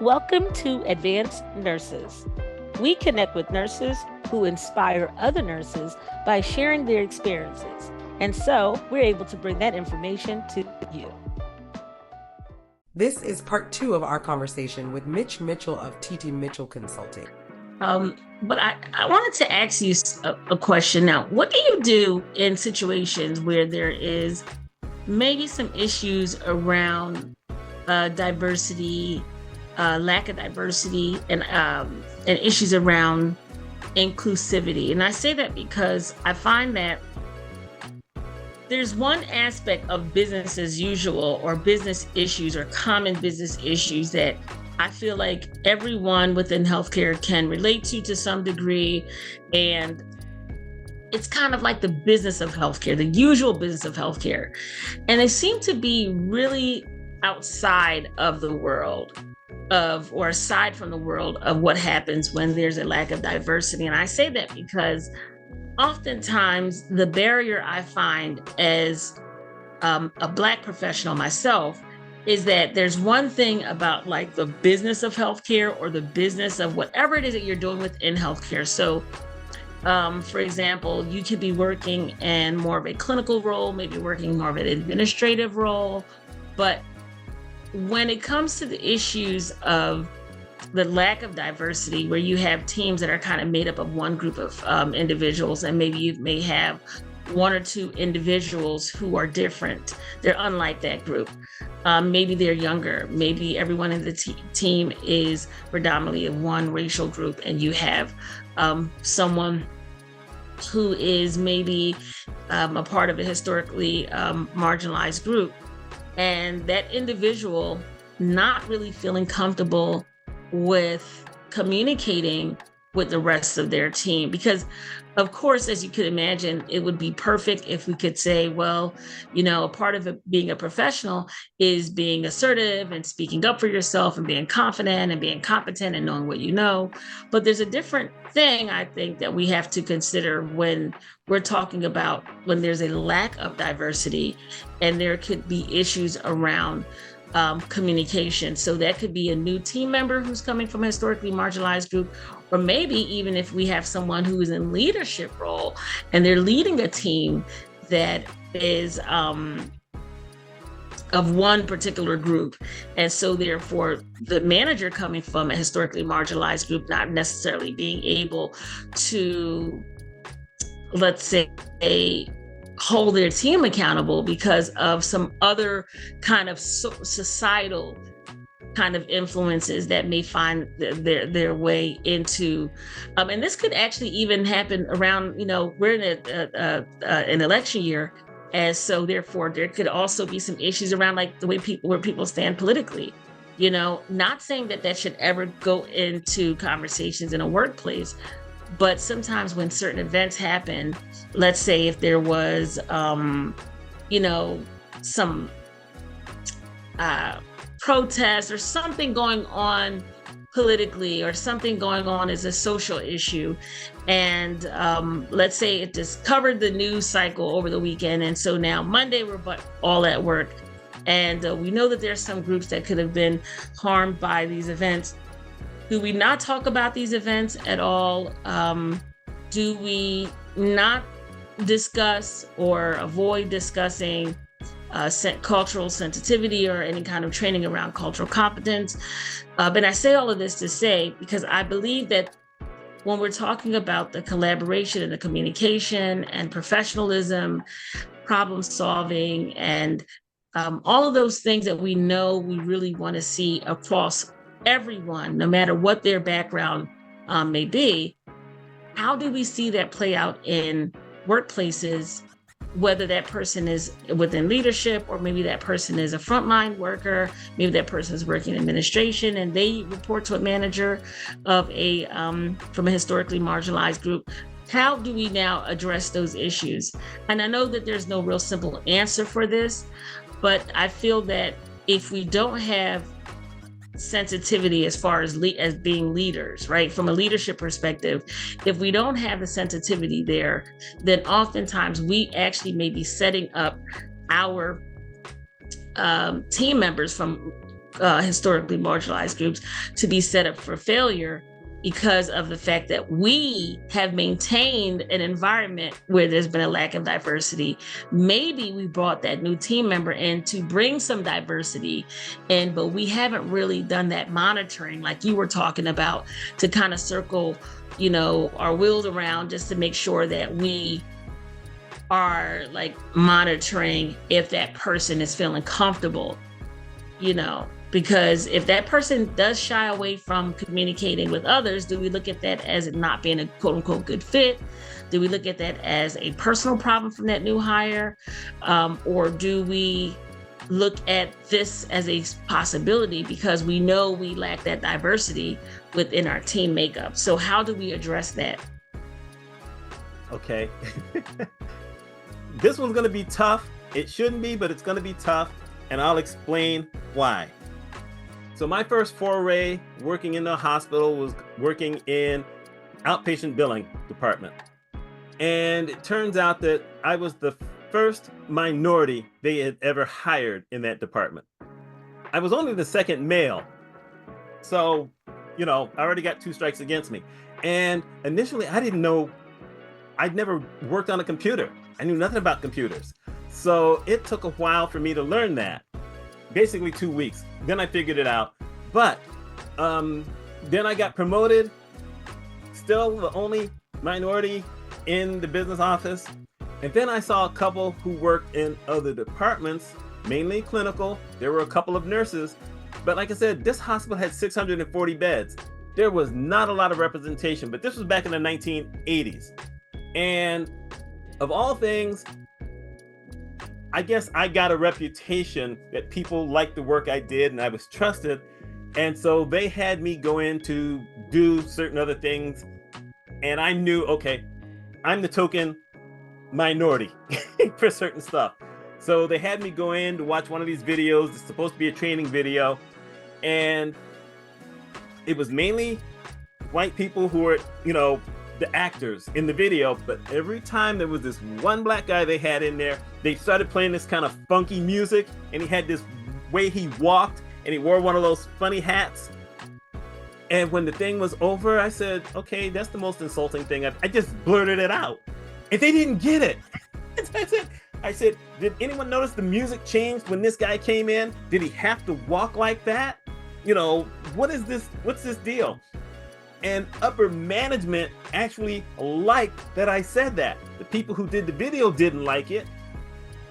Welcome to Advanced Nurses. We connect with nurses who inspire other nurses by sharing their experiences. And so we're able to bring that information to you. This is part 2 of our conversation with Mitch Mitchell of TT Mitchell Consulting. But I wanted to ask you a question now. What do you do in situations where there is maybe some issues around diversity, lack of diversity, and issues around inclusivity? And I say that because I find that there's one aspect of business as usual or business issues or common business issues that I feel like everyone within healthcare can relate to some degree. And it's kind of like the business of healthcare, the usual business of healthcare. And they seem to be really outside of the world or aside from the world of what happens when there's a lack of diversity. And I say that because oftentimes the barrier I find as a Black professional myself is that there's one thing about like the business of healthcare or the business of whatever it is that you're doing within healthcare. So, for example, you could be working in more of a clinical role, maybe working more of an administrative role. But when it comes to the issues of the lack of diversity, where you have teams that are kind of made up of one group of individuals, and maybe you may have one or two individuals who are different. They're unlike that group. Maybe they're younger. Maybe everyone in the team is predominantly of one racial group, and you have someone who is maybe a part of a historically marginalized group, and that individual not really feeling comfortable with communicating with the rest of their team. Because of course, as you could imagine, it would be perfect if we could say, well, you know, a part of being a professional is being assertive and speaking up for yourself and being confident and being competent and knowing what you know. But there's a different thing, I think, that we have to consider when we're talking about when there's a lack of diversity and there could be issues around communication. So that could be a new team member who's coming from a historically marginalized group, or maybe even if we have someone who is in leadership role and they're leading a team that is of one particular group. And so therefore the manager coming from a historically marginalized group, not necessarily being able to, let's say, hold their team accountable because of some other kind of societal kind of influences that may find their way into, and this could actually even happen around, you know, we're in an election year, and so therefore there could also be some issues around like the way where people stand politically. You know, not saying that should ever go into conversations in a workplace, but sometimes when certain events happen, let's say if there was, you know, some protest or something going on politically or something going on as a social issue. And let's say it just covered the news cycle over the weekend. And so now Monday we're all at work. And we know that there's some groups that could have been harmed by these events. Do we not talk about these events at all? Do we not discuss or avoid discussing cultural sensitivity or any kind of training around cultural competence? But I say all of this to say, because I believe that when we're talking about the collaboration and the communication and professionalism, problem solving, and all of those things that we know we really want to see across everyone, no matter what their background may be, how do we see that play out in workplaces, whether that person is within leadership or maybe that person is a frontline worker, maybe that person is working in administration and they report to a manager of from a historically marginalized group. How do we now address those issues? And I know that there's no real simple answer for this, but I feel that if we don't have sensitivity as far as being leaders, right? From a leadership perspective, if we don't have the sensitivity there, then oftentimes we actually may be setting up our team members from historically marginalized groups to be set up for failure because of the fact that we have maintained an environment where there's been a lack of diversity. Maybe we brought that new team member in to bring some diversity in, but we haven't really done that monitoring like you were talking about, to kind of circle, our wheels around just to make sure that we are like monitoring if that person is feeling comfortable, because if that person does shy away from communicating with others, do we look at that as it not being a quote unquote good fit? Do we look at that as a personal problem from that new hire? Or do we look at this as a possibility because we know we lack that diversity within our team makeup? So how do we address that? Okay. This one's going to be tough. It shouldn't be, but it's going to be tough. And I'll explain why. So my first foray working in the hospital was working in outpatient billing department. And it turns out that I was the first minority they had ever hired in that department. I was only the second male. So, I already got 2 strikes against me. And initially I didn't know, I'd never worked on a computer. I knew nothing about computers. So it took a while for me to learn that. Basically 2 weeks. Then I figured it out. But then I got promoted. Still the only minority in the business office. And then I saw a couple who worked in other departments, mainly clinical. There were a couple of nurses. But like I said, this hospital had 640 beds. There was not a lot of representation, but this was back in the 1980s. And of all things, I guess I got a reputation that people liked the work I did and I was trusted. And so they had me go in to do certain other things. And I knew, okay, I'm the token minority for certain stuff. So they had me go in to watch one of these videos. It's supposed to be a training video. And it was mainly white people who were, the actors in the video. But every time there was this one black guy they had in there, they started playing this kind of funky music. And he had this way he walked and he wore one of those funny hats. And when the thing was over, I said, okay, that's the most insulting thing. I just blurted it out. And they didn't get it. I said, did anyone notice the music changed when this guy came in? Did he have to walk like that? What is this? What's this deal? And upper management actually liked that I said that. The people who did the video didn't like it,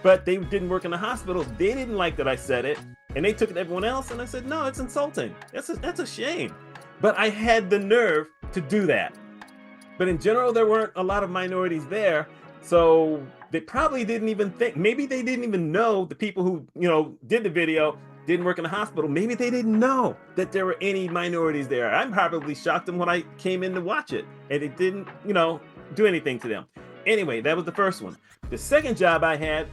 but they didn't work in the hospital. They didn't like that I said it. And they took it to everyone else. And I said, no, it's insulting. That's a shame. But I had the nerve to do that. But in general, there weren't a lot of minorities there. So they probably didn't even think, maybe they didn't even know the people who, did the video didn't work in the hospital. Maybe they didn't know that there were any minorities there. I'm probably shocked them when I came in to watch it and it didn't, do anything to them. Anyway, that was the first one. The second job I had,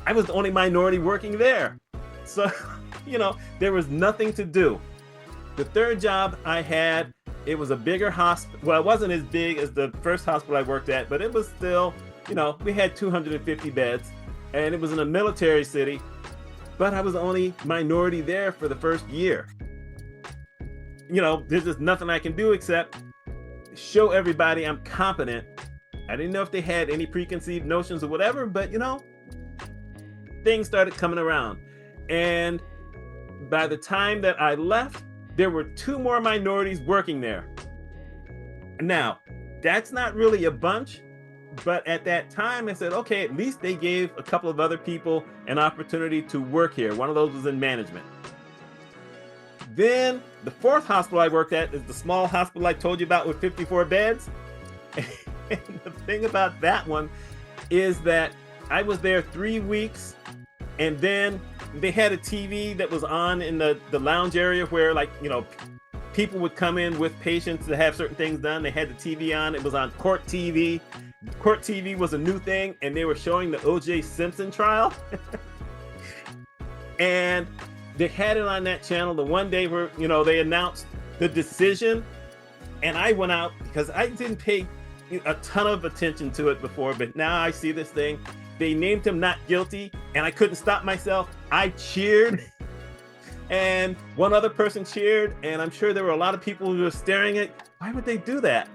I was the only minority working there. So, there was nothing to do. The third job I had, it was a bigger hospital. Well, it wasn't as big as the first hospital I worked at, but it was still, we had 250 beds and it was in a military city, but I was the only minority there for the first year. There's just nothing I can do except show everybody I'm competent. I didn't know if they had any preconceived notions or whatever, but things started coming around. And by the time that I left, there were 2 more minorities working there. Now, that's not really a bunch, but at that time I said, okay, at least they gave a couple of other people an opportunity to work here. One of those was in management. Then the 4th hospital I worked at is the small hospital I told you about with 54 beds. And the thing about that one is that I was there 3 weeks, and then they had a TV that was on in the lounge area where, people would come in with patients to have certain things done. They had the TV on. It was on Court TV. Court TV was a new thing, and they were showing the O.J. Simpson trial. And they had it on that channel the one day where, they announced the decision. And I went out because I didn't pay a ton of attention to it before, but now I see this thing. They named him not guilty, and I couldn't stop myself. I cheered. and one other person cheered, and I'm sure there were a lot of people who were staring at, why would they do that?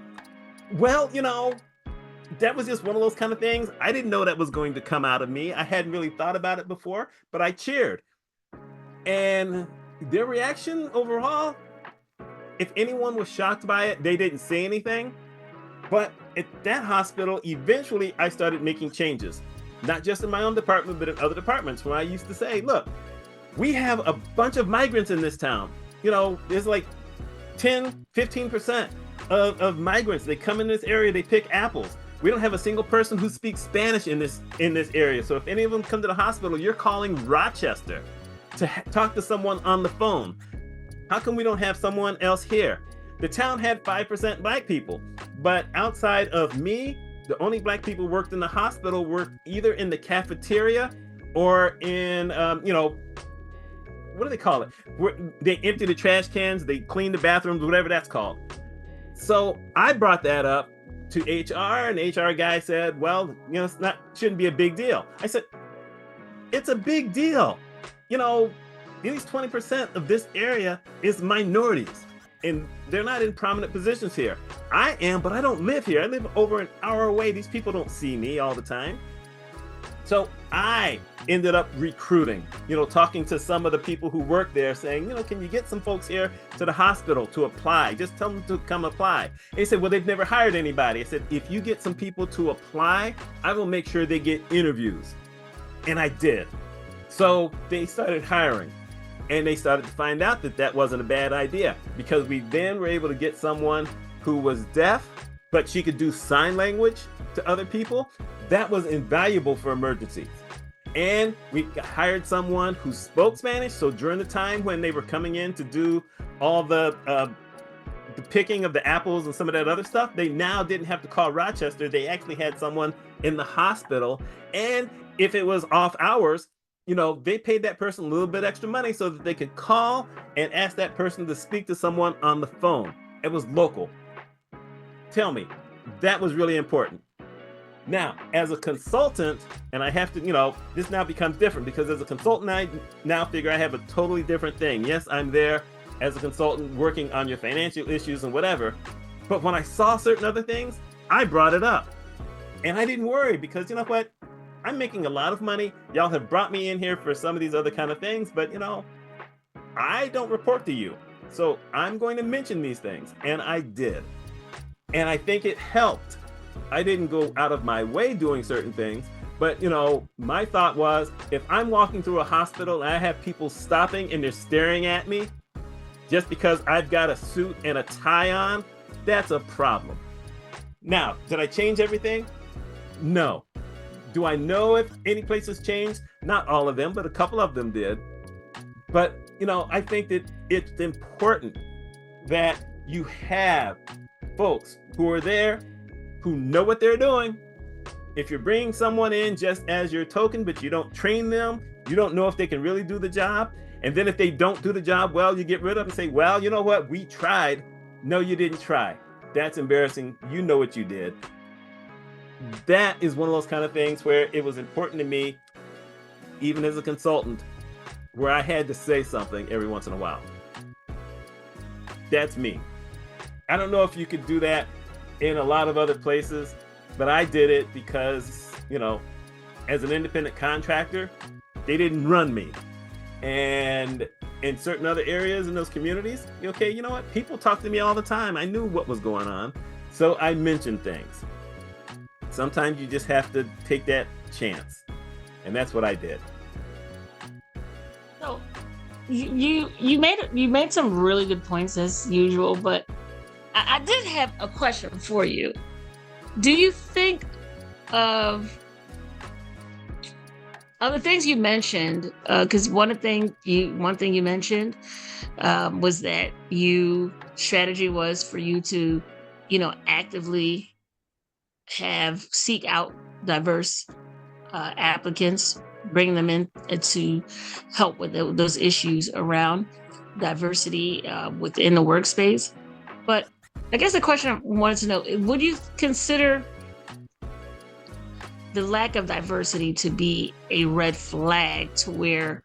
Well, that was just one of those kind of things. I didn't know that was going to come out of me. I hadn't really thought about it before, but I cheered. And their reaction overall, if anyone was shocked by it, they didn't say anything. But at that hospital, eventually I started making changes, not just in my own department, but in other departments, where I used to say, look, we have a bunch of migrants in this town. There's like 10, 15% of migrants. They come in this area, they pick apples. We don't have a single person who speaks Spanish in this area. So if any of them come to the hospital, you're calling Rochester to talk to someone on the phone. How come we don't have someone else here? The town had 5% Black people, but outside of me, the only Black people worked in the hospital worked either in the cafeteria or in, what do they call it? They empty the trash cans, they clean the bathrooms, whatever that's called. So I brought that up to HR, and the HR guy said, well, shouldn't be a big deal. I said, it's a big deal. At least 20% of this area is minorities, and they're not in prominent positions here. I am, but I don't live here. I live over an hour away. These people don't see me all the time. So I ended up recruiting, talking to some of the people who work there, saying, can you get some folks here to the hospital to apply? Just tell them to come apply. And he said, well, they've never hired anybody. I said, if you get some people to apply, I will make sure they get interviews. And I did. So they started hiring, and they started to find out that that wasn't a bad idea, because we then were able to get someone who was deaf, but she could do sign language to other people. That was invaluable for emergencies. And we hired someone who spoke Spanish. So during the time when they were coming in to do all the picking of the apples and some of that other stuff, they now didn't have to call Rochester. They actually had someone in the hospital. And if it was off hours, they paid that person a little bit extra money so that they could call and ask that person to speak to someone on the phone. It was local. Tell me, that was really important. Now, as a consultant, and I have to, this now becomes different, because as a consultant, I now figure I have a totally different thing. Yes, I'm there as a consultant working on your financial issues and whatever. But when I saw certain other things, I brought it up. And I didn't worry, because you know what? I'm making a lot of money. Y'all have brought me in here for some of these other kind of things, but I don't report to you. So I'm going to mention these things. And I did. And I think it helped. I didn't go out of my way doing certain things, but my thought was, if I'm walking through a hospital and I have people stopping and they're staring at me just because I've got a suit and a tie on, that's a problem. Now, did I change everything? No. Do I know if any place has changed? Not all of them, but a couple of them did. But, I think that it's important that you have folks who are there, who know what they're doing. If you're bringing someone in just as your token, but you don't train them, you don't know if they can really do the job. And then if they don't do the job well, you get rid of them and say, well, you know what? We tried. No, you didn't try. That's embarrassing. You know what you did. That is one of those kind of things where it was important to me, even as a consultant, where I had to say something every once in a while. That's me. I don't know if you could do that in a lot of other places, but I did it because, as an independent contractor, they didn't run me. And in certain other areas in those communities, okay, you know what? People talk to me all the time. I knew what was going on. So I mentioned things. Sometimes you just have to take that chance. And that's what I did. So you made some really good points as usual, but I did have a question for you. Do you think of the things you mentioned? Because one thing you mentioned was that strategy was for you to, actively seek out diverse applicants, bring them in to help with those issues around diversity within the workspace. But I guess the question I wanted to know, would you consider the lack of diversity to be a red flag to where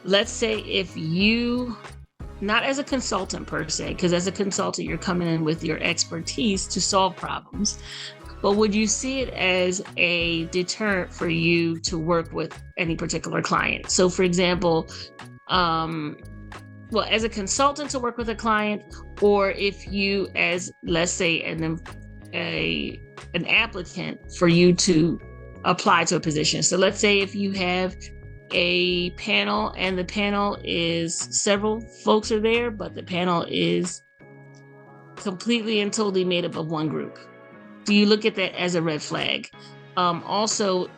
let's say if you, not as a consultant per se, because as a consultant, you're coming in with your expertise to solve problems, but would you see it as a deterrent for you to work with any particular client? So for example, well, as a consultant to work with a client, or if you as, let's say, an applicant for you to apply to a position. So let's say if you have a panel and the panel is several folks are there, but the panel is completely and totally made up of one group. Do you look at that as a red flag? Also,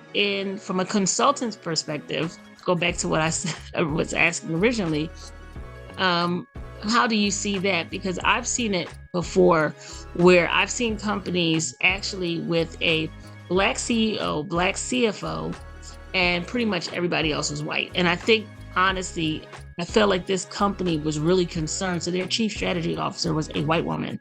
from a consultant's perspective, go back to what I was asking originally. How do you see that? Because I've seen it before where I've seen companies actually with a Black CEO, Black CFO, and pretty much everybody else was white. And I think, honestly, I felt like this company was really concerned. So their chief strategy officer was a white woman.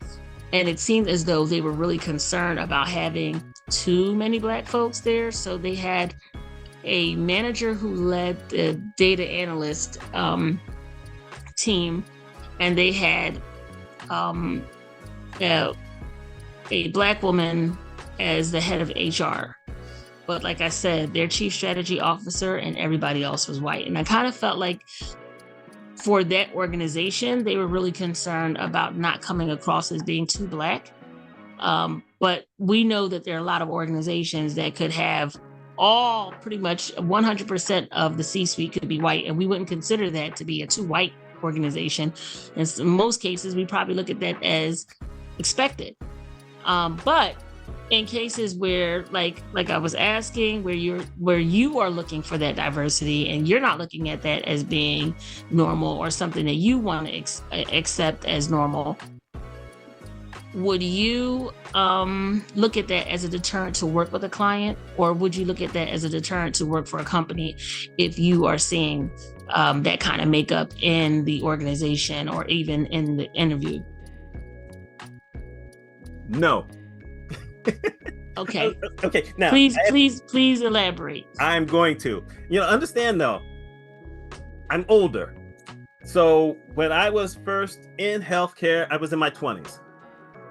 And it seemed as though they were really concerned about having too many Black folks there. So they had a manager who led the data analyst team, and they had a Black woman as the head of HR. But like I said, their chief strategy officer and everybody else was white. And I kind of felt like for that organization, they were really concerned about not coming across as being too Black. But we know that there are a lot of organizations that could have all pretty much 100% of the C-suite could be white, and we wouldn't consider that to be a too white organization. And in most cases, we probably look at that as expected. But in cases where, like I was asking, where you are looking for that diversity and you're not looking at that as being normal or something that you want to accept as normal, would you look at that as a deterrent to work with a client, or would you look at that as a deterrent to work for a company if you are seeing that kind of makeup in the organization or even in the interview? No. Okay. Okay. Now, please elaborate. I'm going to. Understand though, I'm older. So when I was first in healthcare, I was in my 20s.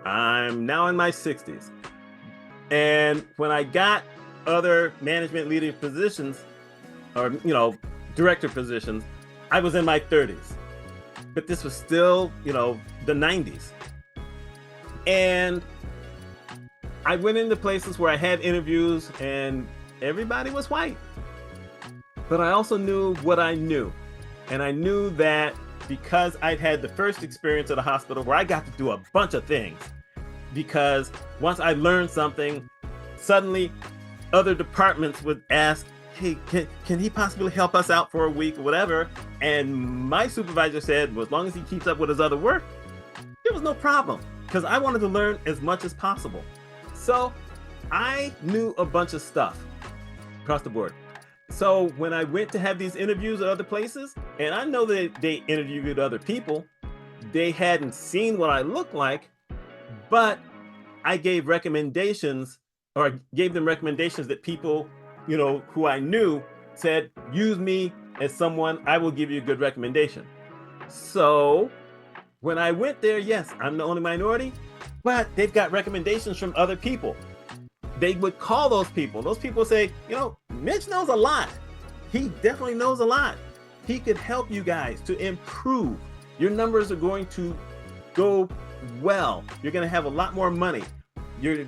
I'm now in my 60s. And when I got other management leadership positions or, director positions, I was in my 30s. But this was still, the 90s. And I went into places where I had interviews and everybody was white. But I also knew what I knew. And I knew that because I'd had the first experience at a hospital where I got to do a bunch of things. Because once I learned something, suddenly other departments would ask, hey, can he possibly help us out for a week or whatever? And my supervisor said, well, as long as he keeps up with his other work, there was no problem. Because I wanted to learn as much as possible. So I knew a bunch of stuff across the board. So when I went to have these interviews at other places, and I know that they interviewed other people, they hadn't seen what I looked like, but I gave recommendations or gave them recommendations that people, who I knew said, use me as someone, I will give you a good recommendation. So when I went there, yes, I'm the only minority, but they've got recommendations from other people. They would call those people. Those people say, Mitch knows a lot. He definitely knows a lot. He could help you guys to improve. Your numbers are going to go well. You're going to have a lot more money. Your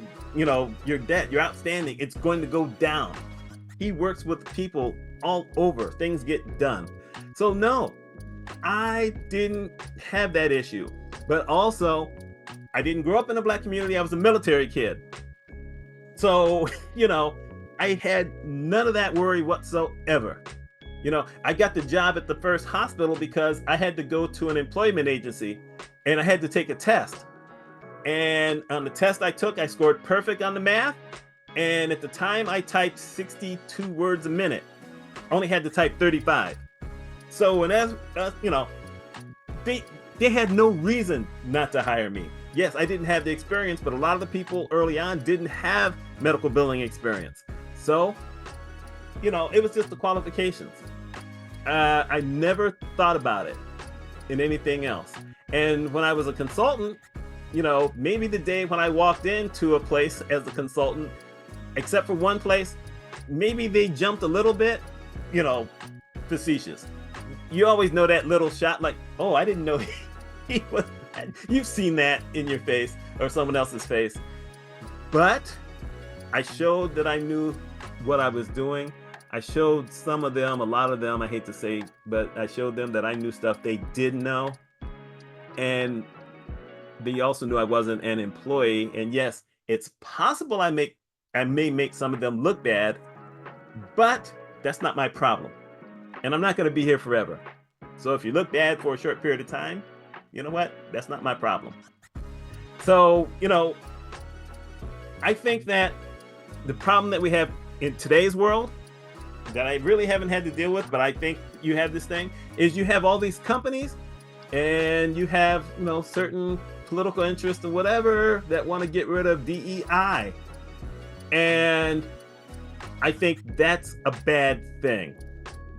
debt, your outstanding, it's going to go down. He works with people all over. Things get done. So no, I didn't have that issue. But also, I didn't grow up in a Black community. I was a military kid. So, I had none of that worry whatsoever. I got the job at the first hospital because I had to go to an employment agency and I had to take a test. And on the test I took, I scored perfect on the math. And at the time I typed 62 words a minute. I only had to type 35. So when they had no reason not to hire me. Yes, I didn't have the experience, but a lot of the people early on didn't have medical billing experience. So, it was just the qualifications. I never thought about it in anything else. And when I was a consultant, maybe the day when I walked into a place as a consultant, except for one place, maybe they jumped a little bit, facetious. You always know that little shot, like, oh, I didn't know he was that. You've seen that in your face or someone else's face. But I showed that I knew what I was doing. I showed some of them, a lot of them, I hate to say, but I showed them that I knew stuff they didn't know. And they also knew I wasn't an employee. And yes, it's possible I may make some of them look bad, but that's not my problem. And I'm not going to be here forever. So if you look bad for a short period of time, you know what? That's not my problem. So, I think that the problem that we have in today's world that I really haven't had to deal with, but I think you have this thing, is you have all these companies and you have, certain political interests or whatever that want to get rid of DEI. And I think that's a bad thing,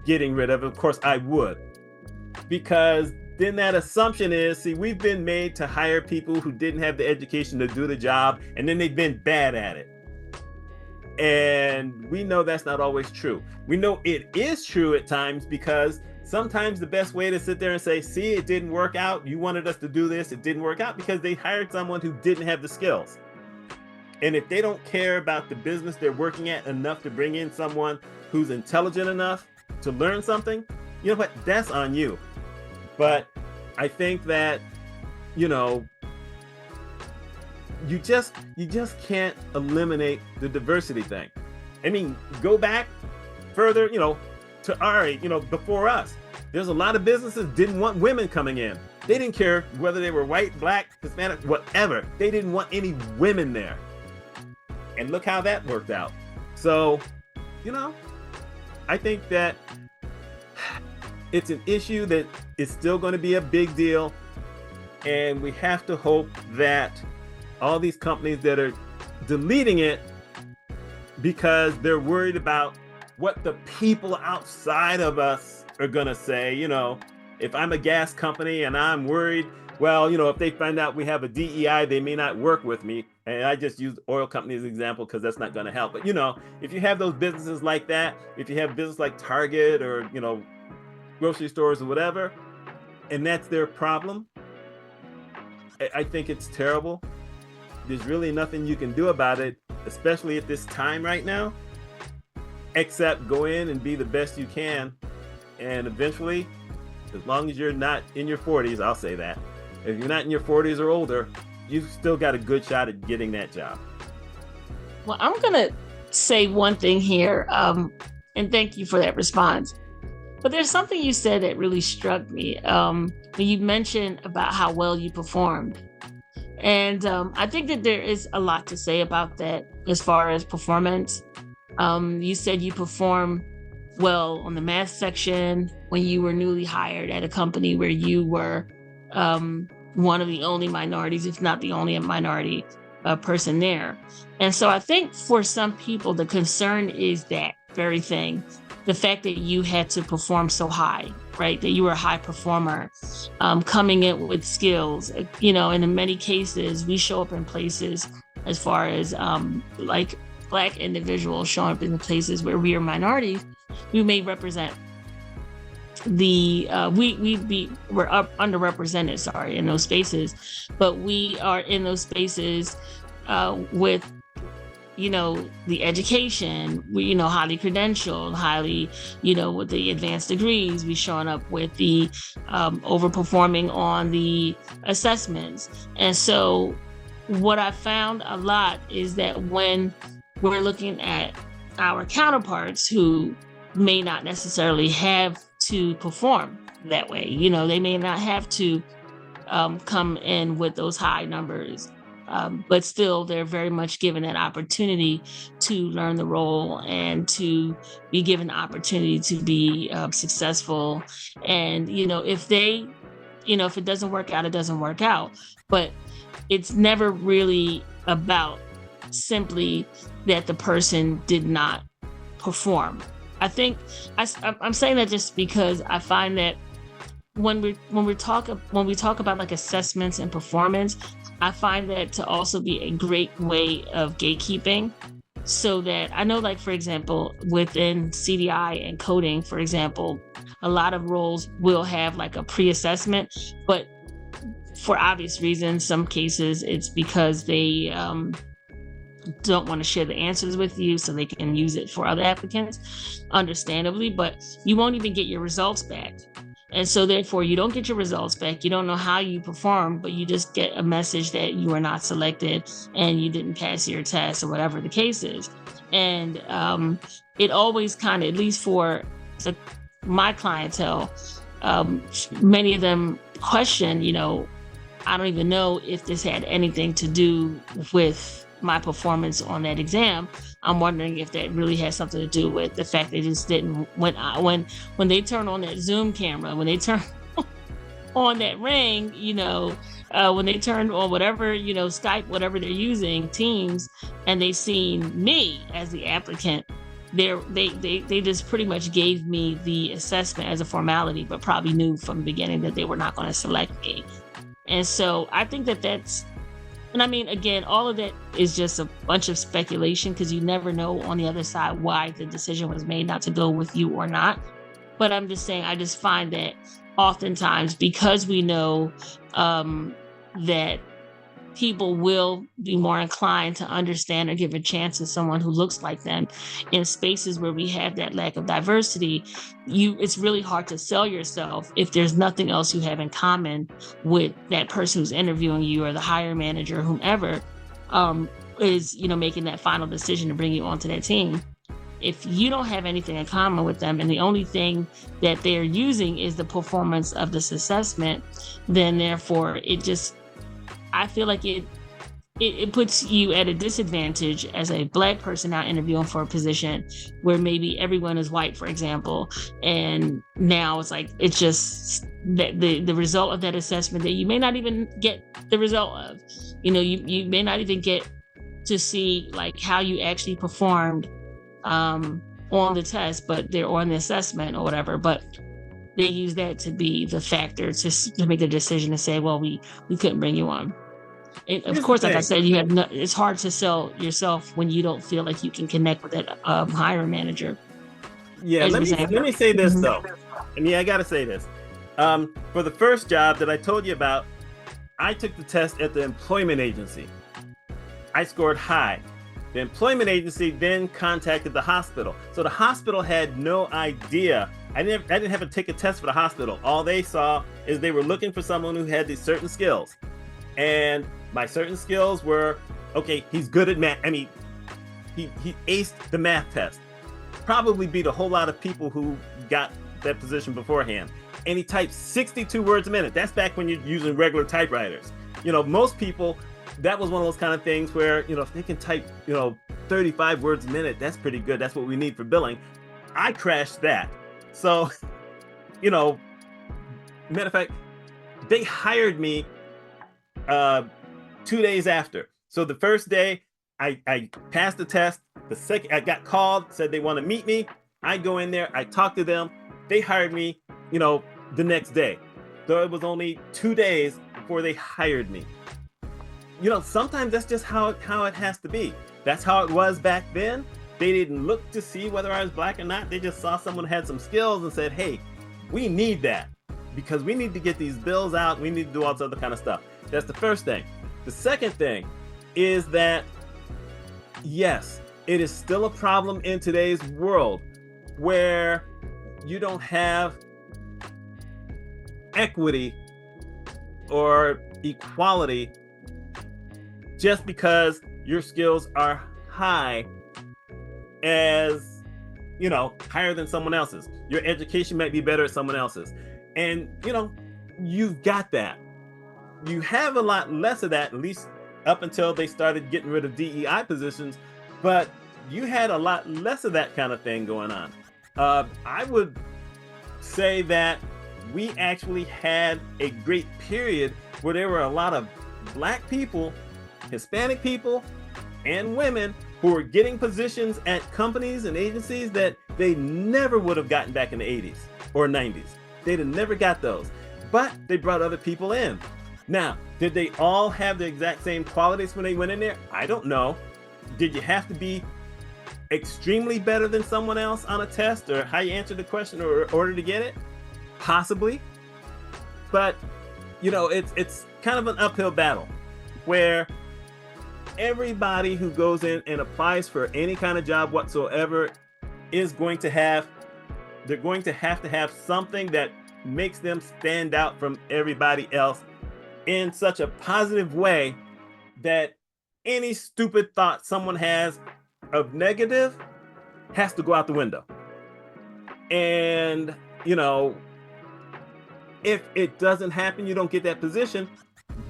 getting rid of it. Of course, I would. Because then that assumption is, we've been made to hire people who didn't have the education to do the job, and then they've been bad at it. And we know that's not always true. We know it is true at times, because sometimes the best way to sit there and say, see, it didn't work out. You wanted us to do this. It didn't work out because they hired someone who didn't have the skills. And if they don't care about the business they're working at enough to bring in someone who's intelligent enough to learn something, you know what? That's on you. But I think that, you just can't eliminate the diversity thing. I mean, go back further, to Ari, before us. There's a lot of businesses didn't want women coming in. They didn't care whether they were white, black, Hispanic, whatever. They didn't want any women there. And look how that worked out. So, I think that it's an issue that is still going to be a big deal. And we have to hope that all these companies that are deleting it because they're worried about what the people outside of us are going to say. If I'm a gas company and I'm worried, well, if they find out we have a DEI, they may not work with me. And I just use oil company as an example because that's not going to help. But, if you have those businesses like that, if you have business like Target or, grocery stores or whatever, and that's their problem, I think it's terrible. There's really nothing you can do about it, especially at this time right now, except go in and be the best you can. And eventually, as long as you're not in your 40s, I'll say that, if you're not in your 40s or older, you've still got a good shot at getting that job. Well, I'm going to say one thing here, and thank you for that response. But there's something you said that really struck me when you mentioned about how well you performed. And I think that there is a lot to say about that as far as performance. You said you performed well on the math section when you were newly hired at a company where you were one of the only minorities, if not the only minority person there. And so I think for some people, the concern is that very thing. The fact that you had to perform so high, right? That you were a high performer, coming in with skills, and in many cases, we show up in places as far as like Black individuals showing up in the places where we are minorities, we may represent we're underrepresented, in those spaces, but we are in those spaces with the education, we, highly credentialed, highly, with the advanced degrees, we showing up with the overperforming on the assessments. And so what I found a lot is that when we're looking at our counterparts who may not necessarily have to perform that way, they may not have to come in with those high numbers. But still, they're very much given an opportunity to learn the role and to be given the opportunity to be successful. And, if if it doesn't work out, it doesn't work out. But it's never really about simply that the person did not perform. I think I'm saying that just because I find that when we talk about like assessments and performance, I find that to also be a great way of gatekeeping. So that I know, like, for example, within CDI and coding, for example, a lot of roles will have like a pre-assessment, but for obvious reasons, some cases it's because they don't want to share the answers with you so they can use it for other applicants, understandably, but you won't even get your results back. And so therefore you don't get your results back. You don't know how you performed, but you just get a message that you were not selected and you didn't pass your test or whatever the case is. And it always kind of, at least for my clientele, many of them question, I don't even know if this had anything to do with my performance on that exam. I'm wondering if that really has something to do with the fact they just didn't, when they turn on that Zoom camera, when they turn on that ring, when they turn on whatever, Skype, whatever they're using, Teams, and they seen me as the applicant, they just pretty much gave me the assessment as a formality, but probably knew from the beginning that they were not going to select me. And so I think that's, and I mean, again, all of that is just a bunch of speculation because you never know on the other side why the decision was made not to go with you or not. But I'm just saying, I just find that oftentimes, because we know that people will be more inclined to understand or give a chance to someone who looks like them in spaces where we have that lack of diversity, it's really hard to sell yourself if there's nothing else you have in common with that person who's interviewing you or the hiring manager, whomever is, making that final decision to bring you onto that team. If you don't have anything in common with them and the only thing that they're using is the performance of this assessment, then therefore I feel like it puts you at a disadvantage as a Black person now interviewing for a position where maybe everyone is white, for example, and now it's just that the result of that assessment that you may not even get the result of. You may not even get to see like how you actually performed on the test, or on the assessment or whatever, but they use that to be the factor to make the decision to say, well, we couldn't bring you on. And of course, like I said, it's hard to sell yourself when you don't feel like you can connect with that hiring manager. Yeah, let me say this though. And I got to say this. For the first job that I told you about, I took the test at the employment agency. I scored high. The employment agency then contacted the hospital. So the hospital had no idea. I didn't have to take a test for the hospital. All they saw is they were looking for someone who had these certain skills. And my certain skills were, okay, he's good at math. I mean, he aced the math test. Probably beat a whole lot of people who got that position beforehand. And he typed 62 words a minute. That's back when you're using regular typewriters. Most people, that was one of those kind of things where, if they can type, 35 words a minute, that's pretty good. That's what we need for billing. I crashed that. So, matter of fact, they hired me 2 days after. So the first day I passed the test. The second I got called, said they want to meet me. I go in there, I talk to them. They hired me, the next day. So it was only 2 days before they hired me. Sometimes that's just how it has to be. That's how it was back then. They didn't look to see whether I was Black or not. They just saw someone had some skills and said, hey, we need that because we need to get these bills out. We need to do all this other kind of stuff. That's the first thing. The second thing is that, yes, it is still a problem in today's world where you don't have equity or equality just because your skills are high as, higher than someone else's. Your education might be better at someone else's. And, you've got that. You have a lot less of that, at least up until they started getting rid of DEI positions, but you had a lot less of that kind of thing going on. I would say that we actually had a great period where there were a lot of Black people, Hispanic people, and women who were getting positions at companies and agencies that they never would have gotten back in the 80s or 90s. They'd have never got those. But they brought other people in. Now, did they all have the exact same qualities when they went in there? I don't know. Did you have to be extremely better than someone else on a test or how you answered the question or in order to get it? Possibly. But, you know, it's kind of an uphill battle where everybody who goes in and applies for any kind of job whatsoever is going to have something that makes them stand out from everybody else in such a positive way that any stupid thought someone has of negative has to go out the window. And, you know, if it doesn't happen, you don't get that position,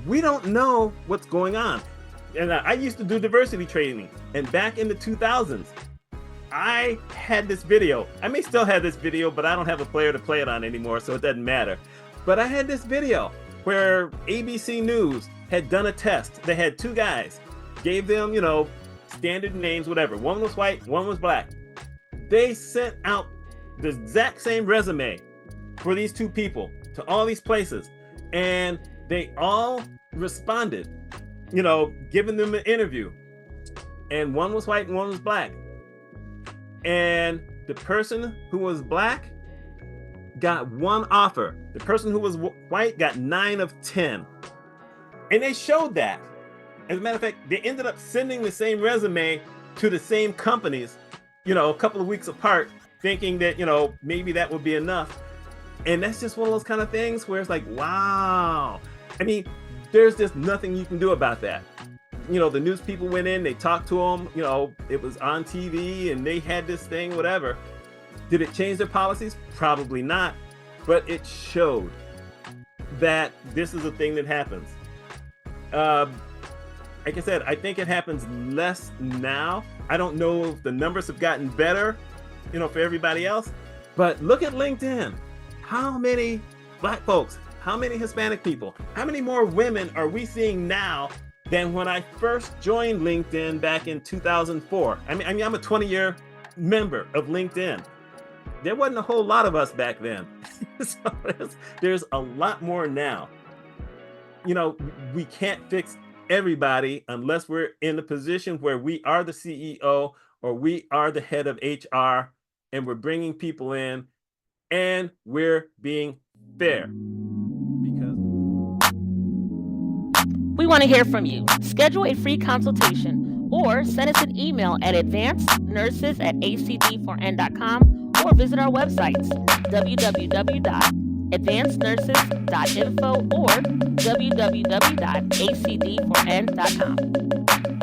we don't know what's going on. And I used to do diversity training, and back in the 2000s, I had this video. I may still have this video, but I don't have a player to play it on anymore, so it doesn't matter. But I had this video where ABC News had done a test. They had two guys, gave them, you know, standard names, whatever. One was white, one was black. They sent out the exact same resume for these two people to all these places, and they all responded, you know, giving them an interview. And one was white and one was black. And the person who was black got one offer. The person who was white got 9 of 10. And they showed that. As a matter of fact, they ended up sending the same resume to the same companies, you know, a couple of weeks apart, thinking that, you know, maybe that would be enough. And that's just one of those kind of things where it's like, wow. I mean, there's just nothing you can do about that. You know, the news people went in, they talked to them, you know, it was on TV and they had this thing, whatever. Did it change their policies? Probably not. But it showed that this is a thing that happens. Like I said, I think it happens less now. I don't know if the numbers have gotten better, you know, for everybody else. But look at LinkedIn. How many black folks, how many Hispanic people, how many more women are we seeing now than when I first joined LinkedIn back in 2004? I mean, I'm a 20-year member of LinkedIn. There wasn't a whole lot of us back then. So there's a lot more now. You know, we can't fix everybody unless we're in a position where we are the CEO or we are the head of HR and we're bringing people in and we're being fair. Because we want to hear from you. Schedule a free consultation or send us an email at advancednurses@acd4n.com or visit our websites www.advancednurses.info or www.acd4n.com.